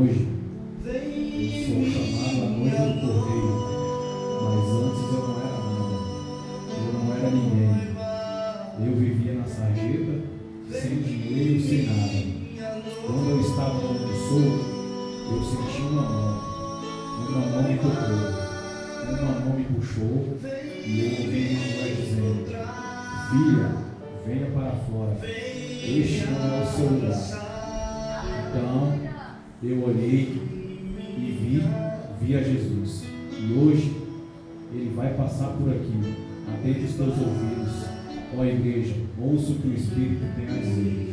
hoje eu sou chamado a noiva do Cordeiro, mas antes eu não era nada, eu não era ninguém. Eu vivia na sarjeta, sem dinheiro, sem nada. Quando eu estava no consolo, eu senti uma mão me tocou, uma mão me puxou, e eu ouvi uma voz dizendo: filha, venha para fora, este não é o seu lugar. Então eu olhei e vi a Jesus, e hoje Ele vai passar por aqui. Atente os teus ouvidos, ó igreja, ouça o que o Espírito tem a dizer.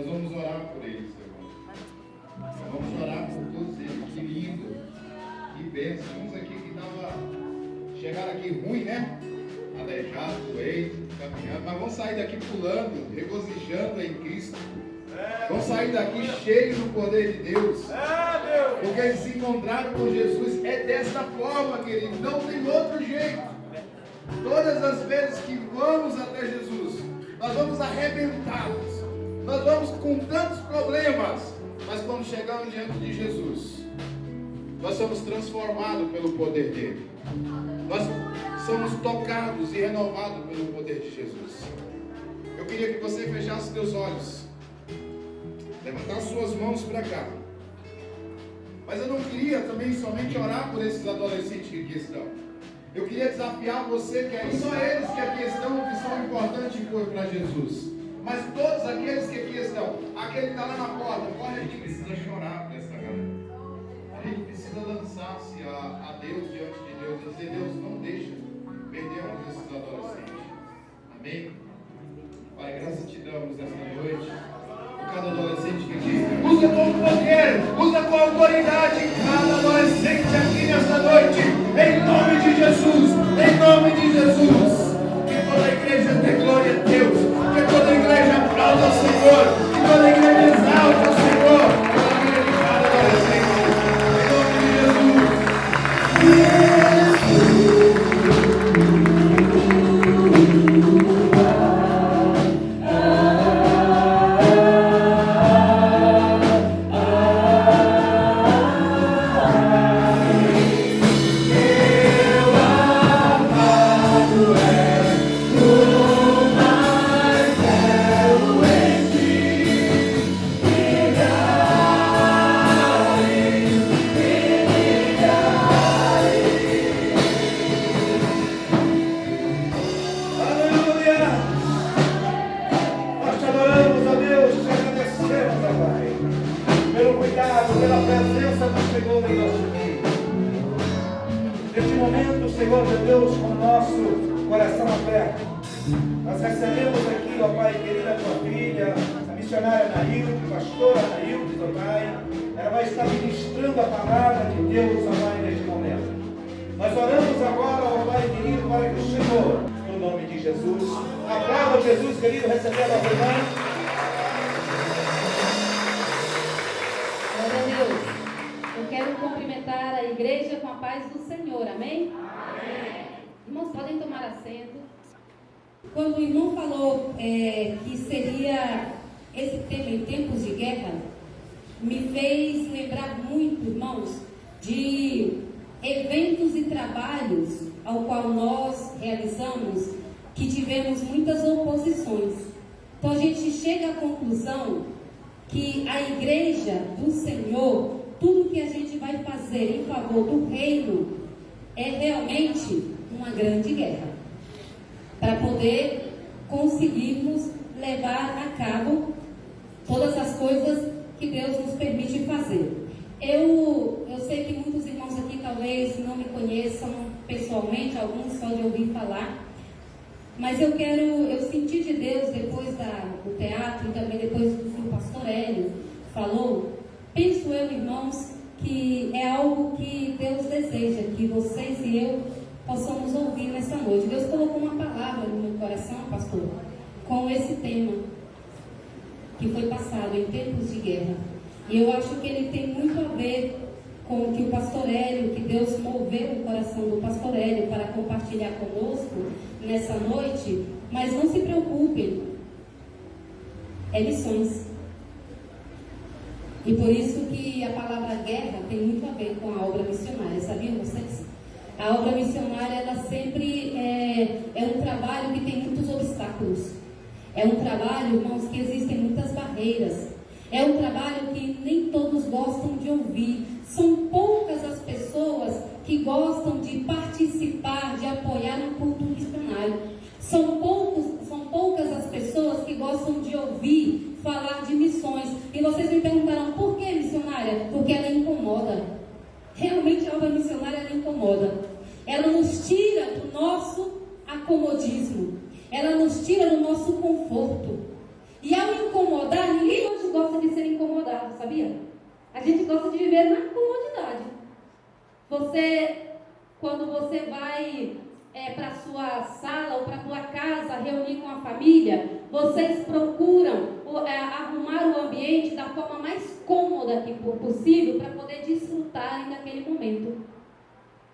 Nós vamos orar por eles, irmão. Nós vamos orar por todos eles. Que lindo, que bênção. Uns aqui que chegaram aqui ruim, né? Aleijado, doente, caminhando, mas vão sair daqui pulando, regozijando em Cristo. Vão sair daqui cheios do poder de Deus. Porque eles se encontraram com Jesus. É dessa forma, querido. Não tem outro jeito. Todas as vezes que vamos até Jesus, nós vamos arrebentados. Nós vamos com tantos problemas. Mas quando chegamos diante de Jesus, nós somos transformados pelo poder dele. Nós somos tocados e renovados pelo poder de Jesus. Eu queria que você fechasse seus olhos, levantar suas mãos para cá. Mas eu não queria também somente orar por esses adolescentes que aqui estão. Eu queria desafiar você, que é só eles que aqui estão, que são importantes para Jesus. Mas todos aqueles que aqui estão, aquele que está lá na porta, olha, a gente precisa chorar para essa galera. A gente precisa lançar-se a Deus diante de Deus e dizer: Deus, não deixa perdermos esses adolescentes. Amém? Pai, graças te damos esta noite. Cada adolescente que aqui usa com poder, usa com autoridade cada adolescente aqui nesta noite, em nome de Jesus, em nome de Jesus. Que toda a igreja dê glória a Deus, que toda a igreja aplauda ao Senhor, que toda a igreja exalta ao Senhor pela vida de cada adolescente, em nome de Jesus. Quando o irmão falou que seria esse tema em tempos de guerra, me fez lembrar muito, irmãos, de eventos e trabalhos ao qual nós realizamos, que tivemos muitas oposições. Então a gente chega à conclusão que a igreja do Senhor, tudo que a gente vai fazer em favor do reino, é realmente uma grande guerra, para poder conseguirmos levar a cabo todas as coisas que Deus nos permite fazer. Eu sei que muitos irmãos aqui talvez não me conheçam pessoalmente, alguns só de ouvir falar, mas eu senti de Deus depois do teatro e também depois do que o pastor Hélio falou. Penso eu, irmãos, que é algo que Deus deseja, que vocês e eu possamos ouvir nessa noite. Deus colocou uma palavra no meu coração, pastor, com esse tema que foi passado em tempos de guerra. E eu acho que ele tem muito a ver com o que o pastor Hélio, que Deus moveu o coração do pastor Hélio para compartilhar conosco nessa noite. Mas não se preocupem, é missões. E por isso que a palavra guerra tem muito a ver com a obra missionária, sabiam vocês? A obra missionária, ela sempre é um trabalho que tem muitos obstáculos. É um trabalho, irmãos, que existem muitas barreiras. É um trabalho que nem todos gostam de ouvir. São poucas as pessoas que gostam de participar, de apoiar um culto missionário. São poucas as pessoas que gostam de ouvir falar de missões. E vocês me perguntarão, por que missionária? Porque ela incomoda. Realmente a obra missionária, ela incomoda. Ela nos tira do nosso acomodismo. Ela nos tira do nosso conforto. E ao incomodar, ninguém gosta de ser incomodado, sabia? A gente gosta de viver na comodidade. Quando você vai para a sua sala ou para a tua casa reunir com a família, vocês procuram arrumar o ambiente da forma mais cômoda que for possível para poder desfrutarem daquele momento.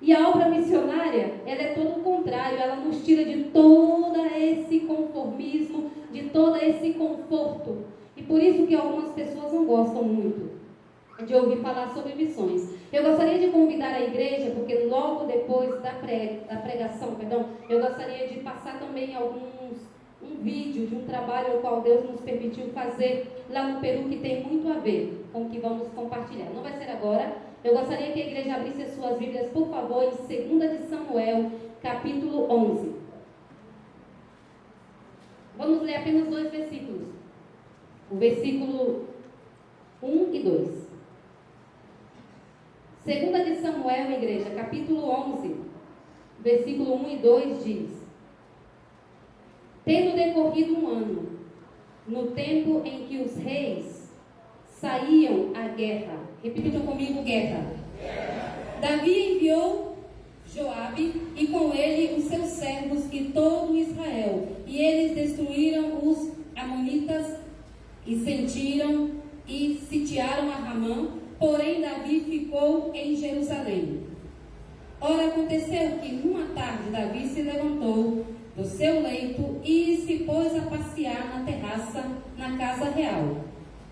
E a obra missionária, ela é todo o contrário, ela nos tira de todo esse conformismo, de todo esse conforto. E por isso que algumas pessoas não gostam muito de ouvir falar sobre missões. Eu gostaria de convidar a igreja, porque logo depois da pregação, eu gostaria de passar também um vídeo de um trabalho ao qual Deus nos permitiu fazer lá no Peru, que tem muito a ver com o que vamos compartilhar. Não vai ser agora. Eu gostaria que a igreja abrisse as suas Bíblias, por favor, em 2 de Samuel, capítulo 11. Vamos ler apenas 2 versículos. O versículo 1 e 2. 2 de Samuel, igreja, capítulo 11, versículo 1 e 2 diz: Tendo decorrido um ano, no tempo em que os reis saíam à guerra. Repitam comigo: guerra. Davi enviou Joabe e com ele os seus servos e todo Israel. E eles destruíram os amonitas e sitiaram a Ramã. Porém Davi ficou em Jerusalém. Ora, aconteceu que numa tarde Davi se levantou do seu leito e se pôs a passear na terraça na casa real.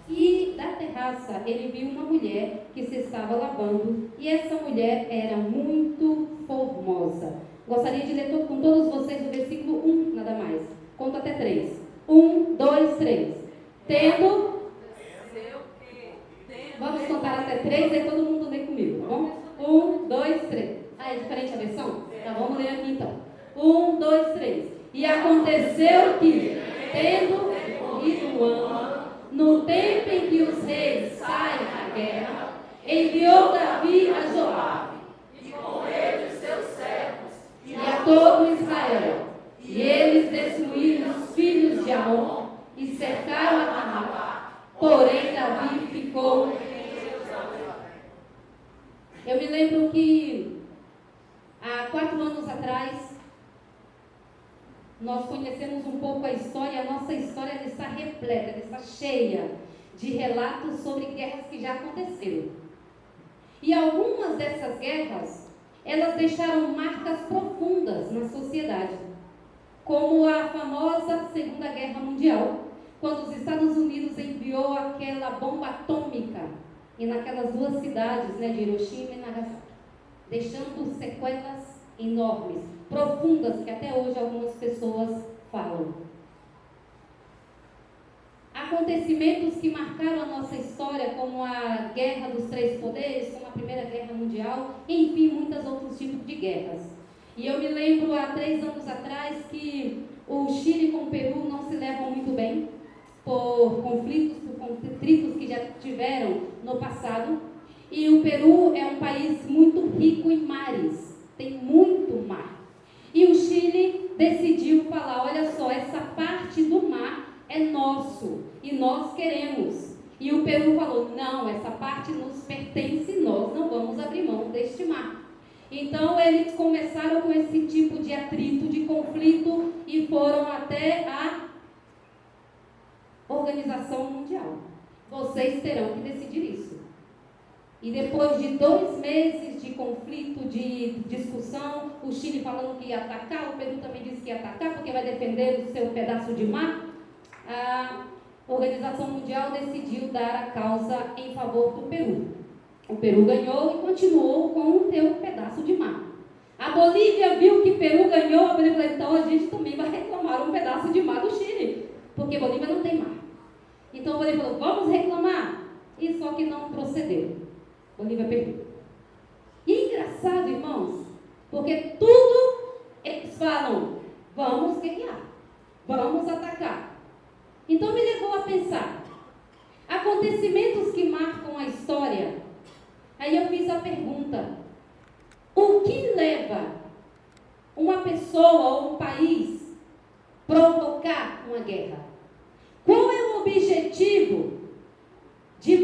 E da terraça ele viu uma mulher que se estava lavando, e essa mulher era muito formosa. Gostaria de ler com todos vocês o versículo 1, nada mais. Conta até 3. 1, 2, 3. Tendo... Vamos contar até 3, aí todo mundo lê comigo, tá bom? 1, 2, 3. Ah, é diferente a versão? Tá, vamos ler aqui então. 1, 2, 3. E aconteceu que, tendo decorrido um ano, no tempo em que os reis saem à guerra, enviou Davi a Joabe, e com ele os seus servos, e a todo Israel. E eles destruíram os filhos de Amon, e cercaram a Ramá. Porém Davi ficou em Jerusalém. Eu me lembro que há 4 anos atrás nós conhecemos um pouco a história. A nossa história está repleta, está cheia de relatos sobre guerras que já aconteceram. E algumas dessas guerras, elas deixaram marcas profundas na sociedade, como a famosa Segunda Guerra Mundial, quando os Estados Unidos enviou aquela bomba atômica e naquelas 2 cidades, de Hiroshima e Nagasaki, deixando sequelas enormes, profundas, que até hoje algumas pessoas falam. Acontecimentos que marcaram a nossa história, como a Guerra dos Três Poderes, como a Primeira Guerra Mundial, enfim, muitos outros tipos de guerras. E eu me lembro há 3 anos atrás que o Chile com o Peru não se levam muito bem, por conflitos, por contritos que já tiveram no passado. E o Peru é um país muito rico em mares, tem muito mar. E o Chile decidiu falar: olha só, essa parte do mar é nosso e nós queremos. E o Peru falou: não, essa parte nos pertence, nós não vamos abrir mão deste mar. Então eles começaram com esse tipo de atrito, de conflito, e foram até a Organização Mundial. Vocês terão que decidir isso. E depois de 2 meses de conflito, de discussão, o Chile falando que ia atacar, o Peru também disse que ia atacar porque vai defender o seu pedaço de mar, a Organização Mundial decidiu dar a causa em favor do Peru. O Peru ganhou e continuou com o seu pedaço de mar. A Bolívia viu que o Peru ganhou, a Bolívia falou: então a gente também vai reclamar um pedaço de mar do Chile, porque a Bolívia não tem mar. Então a Bolívia falou: vamos reclamar. E só que não procedeu. A Bolívia perdeu. E é engraçado, irmãos, porque tudo eles falam: vamos guerrear, vamos atacar. Então me levou a pensar, acontecimentos que marcam a história. Aí eu fiz a pergunta: o que leva uma pessoa ou um país a provocar uma guerra? Qual é o objetivo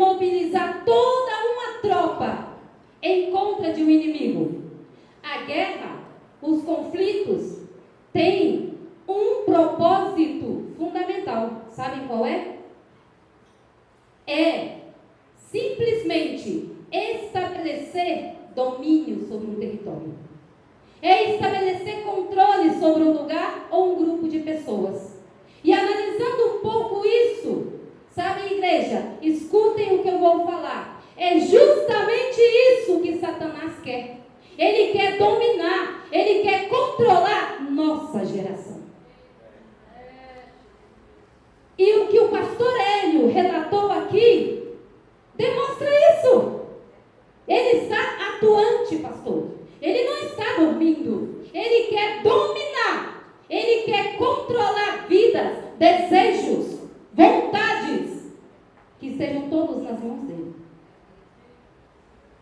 mobilizar toda uma tropa em contra de um inimigo. A guerra, os conflitos, têm um propósito fundamental. Sabem qual é? É simplesmente estabelecer domínio sobre um território. É estabelecer controle sobre um lugar ou um grupo de pessoas. E analisando um pouco isso, sabe, igreja, escutem o que eu vou falar. É justamente isso que Satanás quer. Ele quer dominar, ele quer controlar nossa geração. E o que o pastor Hélio relatou aqui demonstra isso. Ele está atuante, pastor. Ele não está dormindo. Ele quer dominar. Ele quer controlar vidas, desejos, vontades, que estejam todos nas mãos dele.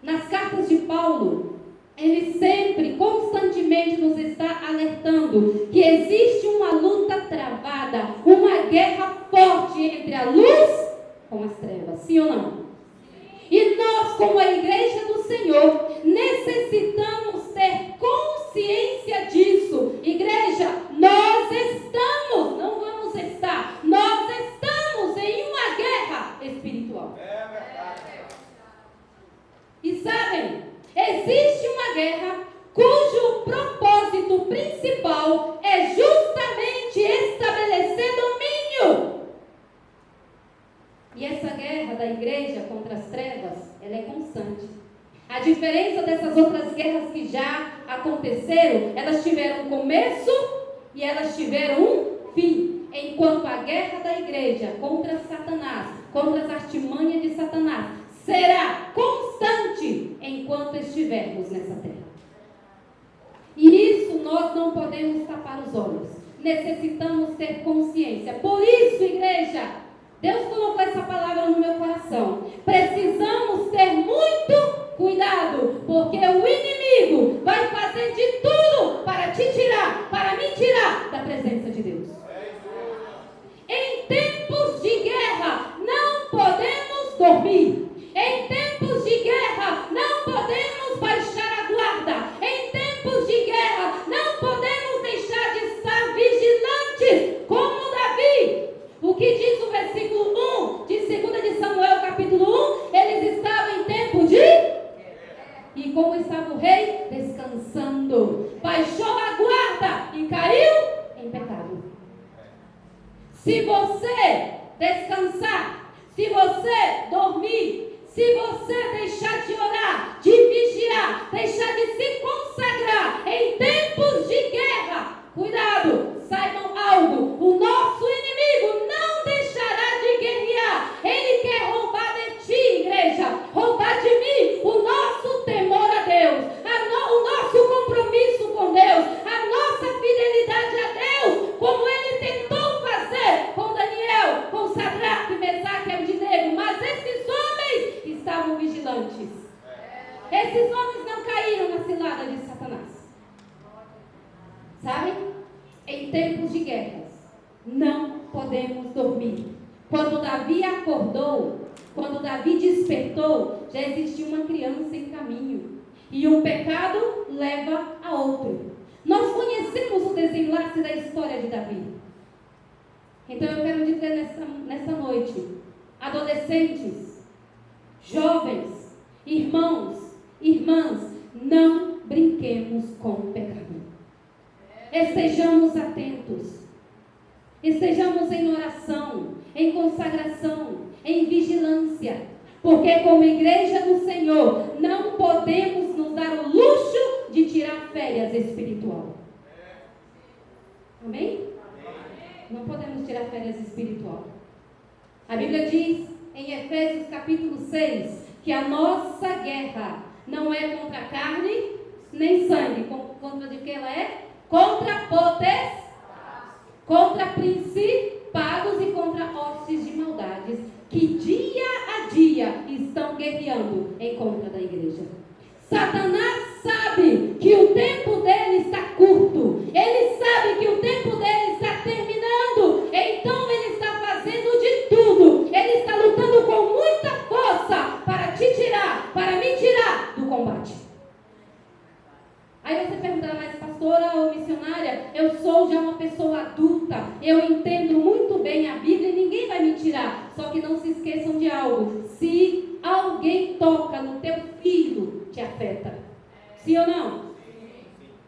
Nas cartas de Paulo, ele sempre, constantemente nos está alertando que existe uma luta travada, uma guerra forte entre a luz com as trevas. Sim ou não? E nós, como a igreja do Senhor, necessitamos ter consciência disso. Igreja, nós estamos, não vamos estar, nós estamos em uma guerra espiritual. É verdade. E sabem, existe uma guerra cujo propósito principal é justamente estabelecer domínio. E essa guerra da igreja contra as trevas, ela é constante. A diferença dessas outras guerras que já aconteceram, elas tiveram um começo e elas tiveram um fim. Enquanto a guerra da igreja contra Satanás, contra as artimanhas de Satanás, será constante enquanto estivermos nessa terra. E isso nós não podemos tapar os olhos. Necessitamos ter consciência. Por isso, igreja, Deus colocou essa palavra no meu coração. Precisamos ter muito cuidado, porque o inimigo vai fazer de tudo para te tirar, para me tirar da presença de Deus. Em tempos de guerra, não podemos dormir. Em tempos de guerra, não podemos baixar a guarda. Em tempos de guerra, não podemos deixar de estar vigilantes, como Davi. O que diz o versículo 1 de 2 de Samuel, capítulo 1? Eles estavam em tempo de... E como estava o rei? Descansando. Baixou a guarda e caiu em pecado. Se você descansar, se você dormir, se você deixar de orar, de vigiar, deixar de se consagrar em tempos de guerra, cuidado, saibam algo, o nosso inimigo não deixará de guerrear. Ele quer roubar de ti, igreja, roubar de mim o nosso temor a Deus, o nosso compromisso com Deus, a nossa fidelidade a Deus, como ele tentou fazer com Daniel, com Sadraque, Mesaque e Abednego. Mas esses homens estavam vigilantes. Esses homens não caíram na cilada de Satanás. Sabem? Em tempos de guerras, não podemos dormir. Quando Davi acordou, quando Davi despertou, já existia uma criança em caminho. E um pecado leva a outro. Nós conhecemos o desenlace da história de Davi. Então eu quero dizer nessa noite, adolescentes, jovens, irmãos, irmãs, não brinquemos com o pecado. Estejamos atentos. Estejamos em oração, em consagração, em vigilância. Porque como igreja do Senhor, não podemos nos dar o luxo de tirar férias espiritual. Amém? Não podemos tirar férias espiritual. A Bíblia diz em Efésios capítulo 6 que a nossa guerra não é contra a carne nem sangue. Contra de que ela é? Contra potestades, contra principados e contra hostes de maldades que dia a dia estão guerreando em contra da igreja. Satanás sabe que o tempo dele está curto. Ele sabe que o tempo dele está terminando. Então ele está fazendo de tudo. Ele está lutando com muita força eu entendo muito bem a Bíblia e ninguém vai me tirar. Só que não se esqueçam de algo. Se alguém toca no teu filho, te afeta. Sim ou não?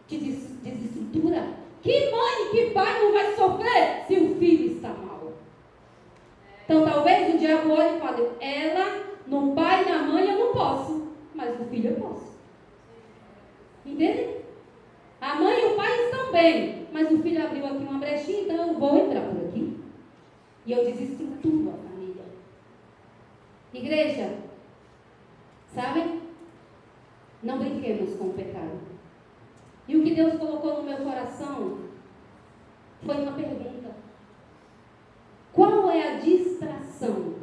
Te desestrutura. Que mãe, que pai não vai sofrer se o filho está mal? Então talvez o diabo olhe e fale, ela, no pai e na mãe eu não posso, mas no filho eu posso. Entende? A mãe e o pai estão bem, mas o filho abriu aqui uma brechinha, então eu vou entrar por aqui. E eu desestruturo a família. Igreja, sabe? Não brinquemos com o pecado. E o que Deus colocou no meu coração foi uma pergunta. Qual é a distração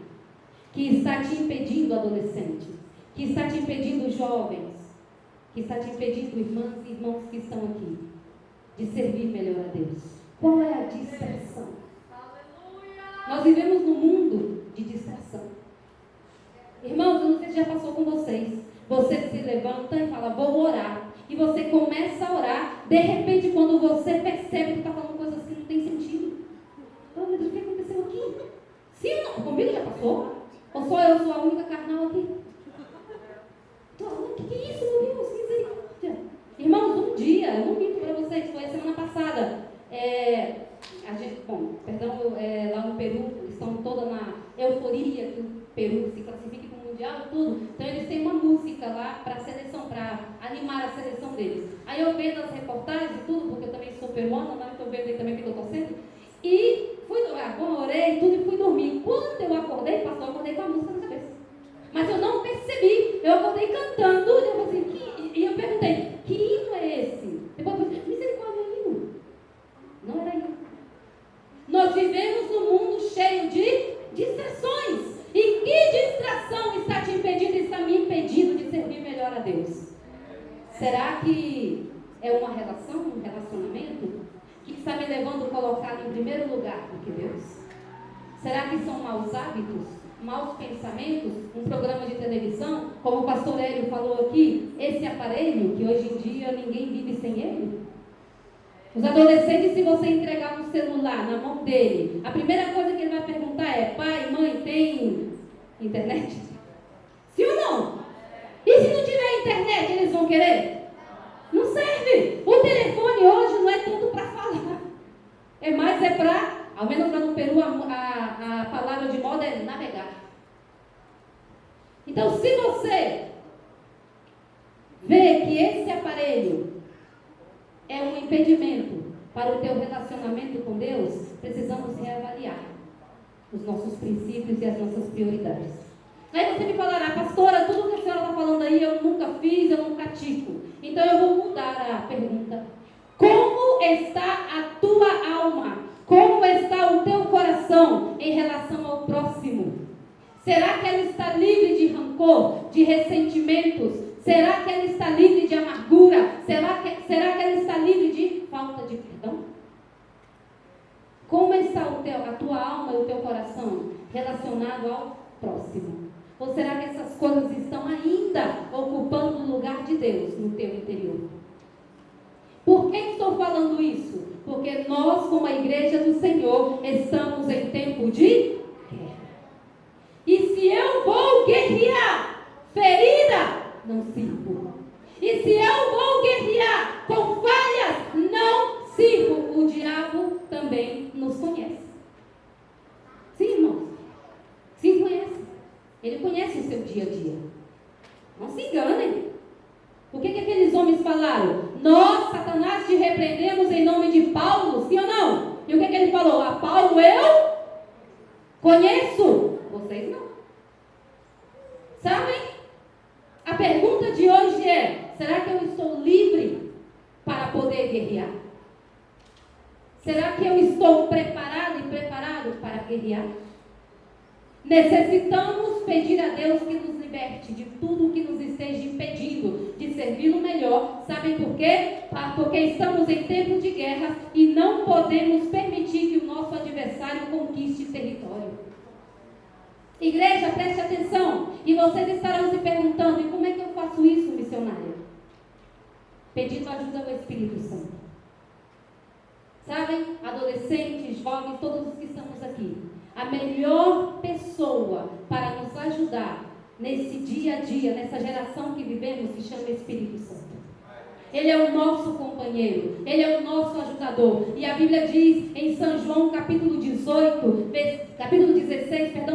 que está te impedindo, adolescente? Que está te impedindo, jovens? Que está te impedindo, irmãs e irmãos que estão aqui, de servir melhor a Deus? Qual é a distração? Nós vivemos num mundo de distração. Irmãos, eu não sei se já passou com vocês. Você se levanta e fala, vou orar. E você começa a orar. De repente, quando você percebe que está falando coisas que não tem sentido. Oh, meu Deus, o que aconteceu aqui? Sim ou não? Comigo já passou? Ou só eu sou a única carnal aqui? O que é isso, meu Deus? Misericórdia. Irmãos, um dia, eu não minto para vocês, foi a semana passada. Lá no Peru, estão toda na euforia que o Peru se classifique para o Mundial e tudo. Então eles têm uma música lá para a seleção, para animar a seleção deles. Aí eu vendo as reportagens e tudo, porque eu também sou peruana, mas estou vendo aí também que eu estou torcendo. E fui orei e tudo e fui dormir. Quando eu acordei, pastor, eu acordei com a música na cabeça. Mas eu não percebi. Eu acordei cantando e eu perguntei, que hino é esse? Depois eu pensei, misericórdia, é hino. Não era hino. Nós vivemos num mundo cheio de distrações. E que distração está te impedindo, está me impedindo de servir melhor a Deus? Será que é uma relação, um relacionamento que está me levando a colocar em primeiro lugar do que Deus? Será que são maus hábitos, maus pensamentos, um programa de televisão, como o pastor Hélio falou aqui, esse aparelho que hoje em dia ninguém vive sem ele? Os adolescentes, se você entregar um celular na mão dele, a primeira coisa que ele vai perguntar é, pai, mãe, tem internet? Sim ou não? E se não tiver internet, eles vão querer? Não serve. O telefone hoje não é tanto para falar. É mais para, ao menos lá no Peru, a palavra de moda é navegar. Então, se você vê que esse aparelho é um impedimento para o teu relacionamento com Deus, precisamos reavaliar os nossos princípios e as nossas prioridades. Aí você me falará, pastora, tudo que a senhora está falando aí eu nunca fiz, eu não pratico. Então eu vou mudar a pergunta. Como está a tua alma? Como está o teu coração em relação ao próximo? Será que ela está livre de rancor, de ressentimentos? Será que ela está livre de amargura? Será que ela está livre de falta de perdão? Como está a tua alma e o teu coração relacionado ao próximo? Ou será que essas coisas estão ainda ocupando o lugar de Deus no teu interior? Por que estou falando isso? Porque nós, como a igreja do Senhor, estamos em tempo de guerra. E se eu vou guerrear ferida, não sirvo. E se eu vou guerrear com falhas, não sirvo. O diabo também nos conhece. Sim, irmãos? Sim, conhece. Ele conhece o seu dia a dia. Não se enganem. O que aqueles homens falaram? Nós, Satanás, te repreendemos em nome de Paulo, sim ou não? E o que ele falou? A Paulo eu conheço. Vocês não. Sabem? A pergunta de hoje é, será que eu estou livre para poder guerrear? Será que eu estou preparado e preparado para guerrear? Necessitamos pedir a Deus que nos liberte de tudo que nos esteja impedindo de servir no melhor. Sabem por quê? Porque estamos em tempo de guerra e não podemos permitir que o nosso adversário conquiste território. Igreja, preste atenção. E vocês estarão se perguntando, e como é que eu faço isso, missionária? Pedindo ajuda ao Espírito Santo. Sabem, adolescentes, jovens, todos os que estamos aqui, a melhor pessoa para nos ajudar nesse dia a dia, nessa geração que vivemos, se chama Espírito Santo. Ele é o nosso companheiro, Ele é o nosso ajudador. E a Bíblia diz em São João capítulo 16,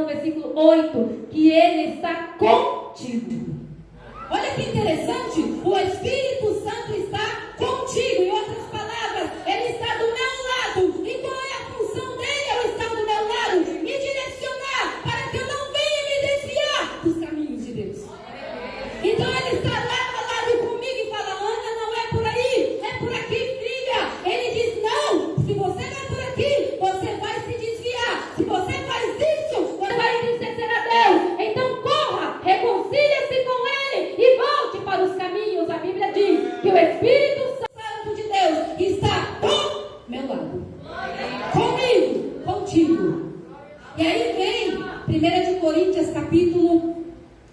versículo 8, que Ele está contigo. Olha que interessante, o Espírito Santo está contigo. Em outras palavras, Ele está do meu lado. E qual é a função dele ao estar do meu lado? Me direcionar para que eu não venha me desviar dos caminhos de Deus. Então Ele está lado a lado comigo e fala: Ana, não é por aí, é por aqui, filha. Ele diz: não, se você vai por aqui, você vai se desviar. Se você faz isso, você vai entristecer a Deus. Então corra, reconcilia-se com Ele e volte para os caminhos. A Bíblia diz que o Espírito Santo de Deus está do meu lado, comigo, contigo. E aí vem 1 Coríntios capítulo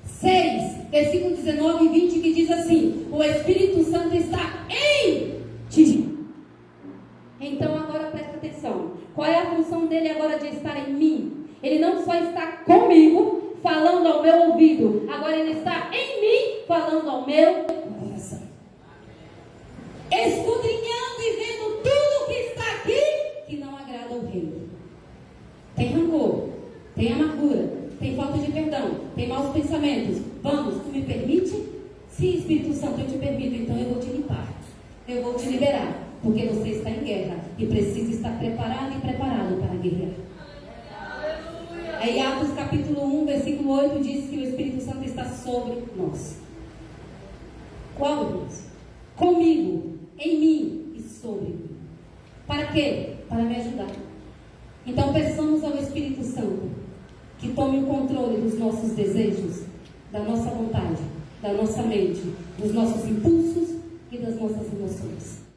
6, versículo 19 e 20, que diz assim: o Espírito Santo está em ti. Então agora presta atenção. Qual é a função dele agora de estar em mim? Ele não só está comigo, falando ao meu ouvido, agora ele está em mim, falando ao meu coração, escudrinhando e vendo tudo que está aqui que não agrada ao reino. Tem rancor, tem amargura, tem falta de perdão, tem maus pensamentos. Vamos, tu me permite? Sim, Espírito Santo, eu te permito, então eu vou te limpar, eu vou te liberar, porque você está em guerra e precisa estar preparado e preparado para guerrear. Em Atos capítulo 1, versículo 8 diz que o Espírito Santo está sobre nós. Qual, irmãos? Comigo, em mim e sobre mim. Para quê? Para me ajudar. Então peçamos ao Espírito Santo que tome o controle dos nossos desejos, da nossa vontade, da nossa mente, dos nossos impulsos e das nossas emoções.